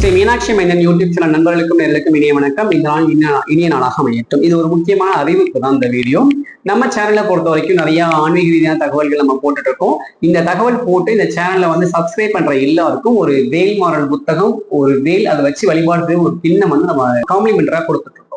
ஸ்ரீ மீனாட்சி மைந்தன் YouTube channel நண்பர்களுக்கும் நேர்களுக்கும் இனிய வணக்கம். இந்த நாள் இனிய நாளாக அமையட்டும். இது ஒரு முக்கியமான அறிவிப்பு தான் இந்த வீடியோ. நம்ம சேனலை பொறுத்த வரைக்கும் நிறைய ஆன்மீக ரீதியான தகவல்கள் நம்ம போட்டுட்டு இருக்கோம். இந்த தகவல் போட்டு இந்த சேனலை சப்ஸ்கிரைப் பண்ற எல்லாருக்கும் ஒரு வேல் மாறல் புத்தகம், ஒரு வேல் அதை வச்சு வழிபாடு ஒரு பின்னம் நம்ம காம்ப்ளிமெண்டரா கொடுத்துட்டு இருக்கோம்.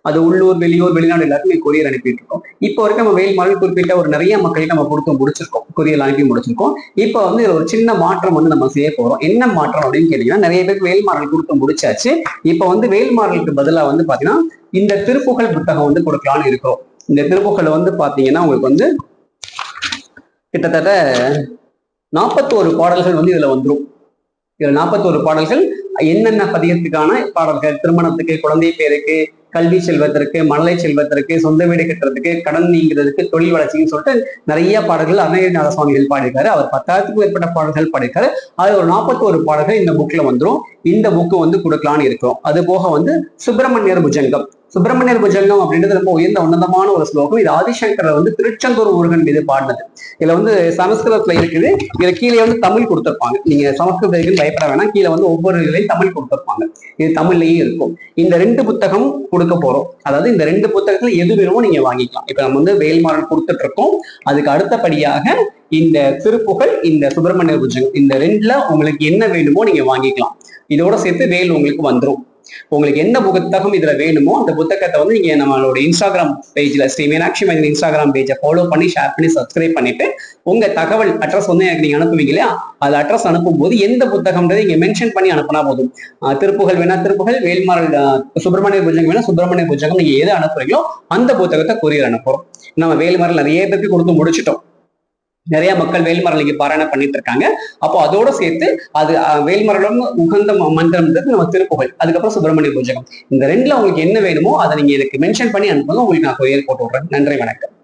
அது உள்ளூர், வெளியூர், வெளிநாடு எல்லாருக்குமே கொரியர் அனுப்பிட்டு இருக்கோம். இப்போ வரைக்கும் நம்ம வேல் மாறல் குறிப்பிட்ட ஒரு நிறைய மக்களுக்கு நம்ம கொடுத்து முடிச்சிருக்கோம், கொரியர் அனுப்பி முடிச்சிருக்கோம். இப்போ ஒரு சின்ன மாற்றம் நம்ம செய்ய போறோம். என்ன மாற்றம் அப்படின்னு கேட்டீங்கன்னா, நிறைய பேருக்கு வேல் மாறல் கொடுத்து முடிச்சாச்சு. இப்போ வேல் மாறலுக்கு பதிலாக பாத்தீங்கன்னா இந்த திருப்புகழ் புத்தகம் கொடுக்கலான்னு இருக்கிறோம். இந்த திருப்புகழ் பாத்தீங்கன்னா உங்களுக்கு கிட்டத்தட்ட 41 பாடல்கள் இதுல வந்துடும். இதுல 41 பாடல்கள் என்னென்ன பதியத்துக்கான பாடல்கள், திருமணத்துக்கு, குழந்தை பேருக்கு, கல்வி செல்வதற்கு, மழலை செல்வதற்கு, சொந்த வீடு கட்டுறதுக்கு, கடன் நீங்கிறதுக்கு, தொழில் வளர்ச்சின்னு சொல்லிட்டு நிறைய பாடல்கள் அருணகிரிநாத சுவாமிகள் பாடியிருக்காரு. அவர் 10,000க்கும் மேற்பட்ட பாடல்கள் பாடியிருக்காரு. அது ஒரு 41 பாடல்கள் இந்த புக்ல வந்துடும். இந்த புக்கு கொடுக்கலான்னு இருக்கிறோம். அது போக சுப்பிரமணியர் புஜங்கம். சுப்பிரமணியர் புஜங்கம் அப்படின்றது ரொம்ப உன்னதமான ஒரு ஸ்லோகம். இது ஆதிசங்கர் திருச்செந்தூர் முருகன் மீது பாடினது. இதுல சமஸ்கிருதத்துல இருக்குது. இதுல கீழே தமிழ் கொடுத்திருப்பாங்க. நீங்க சமஸ்கிருதம் பயப்பட வேணாம். கீழே ஒவ்வொரு இதுலையும் தமிழ் கொடுத்திருப்பாங்க. இது தமிழ்லயும் இருக்கும். இந்த 2 புத்தகம் கொடுக்க போறோம். அதாவது இந்த 2 புத்தகத்துல எது வேணுமோ நீங்க வாங்கிக்கலாம். இப்ப நம்ம வேல்மாறல் கொடுத்துட்டு இருக்கோம். அதுக்கு அடுத்தபடியாக இந்த திருப்புகழ், இந்த சுப்பிரமணியர் புஜங்கம், இந்த 2ல உங்களுக்கு என்ன வேணுமோ நீங்க வாங்கிக்கலாம். இதோட சேர்த்து வேல் உங்களுக்கு வந்துடும். உங்களுக்கு என்ன புத்தகம் இதுல வேணுமோ அந்த புத்தகத்தை நீங்க நம்மளோட இன்ஸ்டாகிராம் பேஜ்ல, ஸ்ரீ மீனாட்சி மைந்தன் இன்ஸ்டாகிராம் பேஜை ஃபாலோ பண்ணி, ஷேர் பண்ணி, சப்ஸ்கிரைப் பண்ணிட்டு உங்க தகவல் அட்ரஸ் எனக்கு நீங்க அனுப்புவீங்க இல்லையா, அது அட்ரஸ் அனுப்பும் போது எந்த புத்தகம்ன்றது இங்க மென்ஷன் பண்ணி அனுப்புனா போதும். திருப்புகழ் வேணா திருப்புகழ், வேல்மாறல் சுப்பிரமணியர் புஜங்கம் வேணா சுப்பிரமணியர் புஜங்கம், நீங்க எதை அனுப்புறீங்களோ அந்த புத்தகத்தை கொரியர் அனுப்புறோம். நம்ம வேல்மாறல் நிறைய பேருக்கு கொடுத்து முடிச்சிட்டோம். நிறைய மக்கள் வேல்மாறல் பாராயணம் பண்ணிட்டு இருக்காங்க. அப்போ அதோட சேர்த்து அது வேல்மாறலும் உகந்த மந்திரம்ன்றது நம்ம திருப்புகழ், அதுக்கப்புறம் சுப்பிரமணிய புஜங்கம். இந்த 2ல உங்களுக்கு என்ன வேணுமோ அதை நீங்க எனக்கு மென்ஷன் பண்ணி அனுப்புங்க. உங்களுக்கு நான் கொரியர் போட்டு விடுறேன். நன்றி, வணக்கம்.